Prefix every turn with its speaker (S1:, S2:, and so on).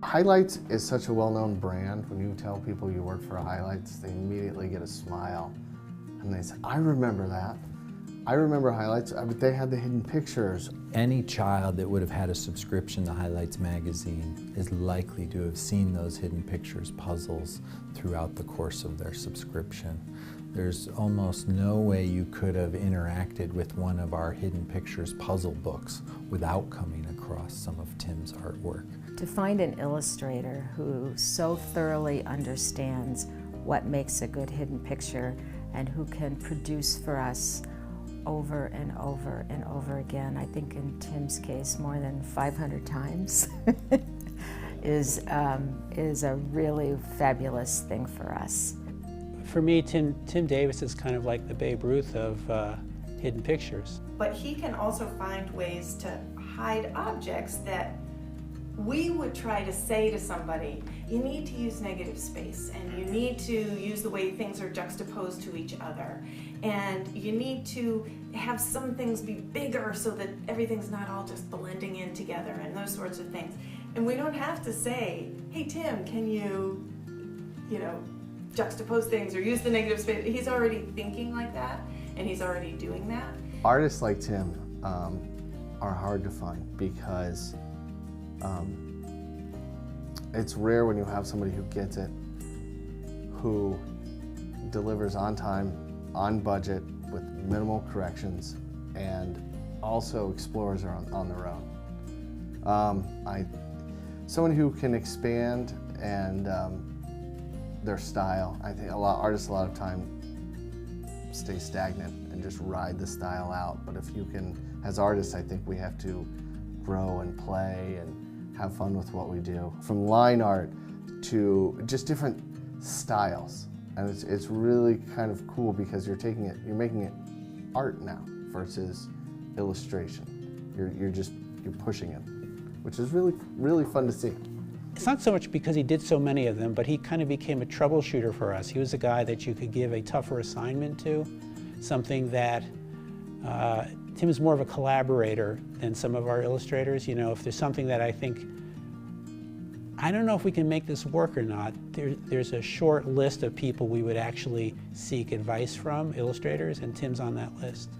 S1: Highlights is such a well-known brand. When you tell people you work for Highlights, they immediately get a smile. And they say, I remember that. I remember Highlights, but they had the hidden pictures.
S2: Any child that would have had a subscription to Highlights magazine is likely to have seen those hidden pictures puzzles throughout the course of their subscription. There's almost no way you could have interacted with one of our hidden pictures puzzle books without coming across some of Tim's artwork.
S3: To find an illustrator who so thoroughly understands what makes a good hidden picture and who can produce for us over and over and over again, I think in Tim's case more than 500 times, is a really fabulous thing for us.
S4: For me, Tim Davis is kind of like the Babe Ruth of hidden pictures.
S5: But he can also find ways to hide objects that we would try to say to somebody, you need to use negative space, and you need to use the way things are juxtaposed to each other, and you need to have some things be bigger so that everything's not all just blending in together and those sorts of things. And we don't have to say, hey Tim, can you juxtapose things or use the negative space. He's already thinking like that, and he's already doing that.
S1: Artists like Tim are hard to find because it's rare when you have somebody who gets it, who delivers on time, on budget, with minimal corrections, and also explorers are on their own. Someone who can expand and their style. I think artists a lot of time stay stagnant and just ride the style out. But if you can, as artists, I think we have to grow and play and have fun with what we do. From line art to just different styles. And it's really kind of cool because you're making it art now versus illustration. You're pushing it, which is really, really fun to see.
S4: It's not so much because he did so many of them, but he kind of became a troubleshooter for us. He was a guy that you could give a tougher assignment to, something that Tim is more of a collaborator than some of our illustrators. You know, if there's something that I think, I don't know if we can make this work or not, there's a short list of people we would actually seek advice from, illustrators, and Tim's on that list.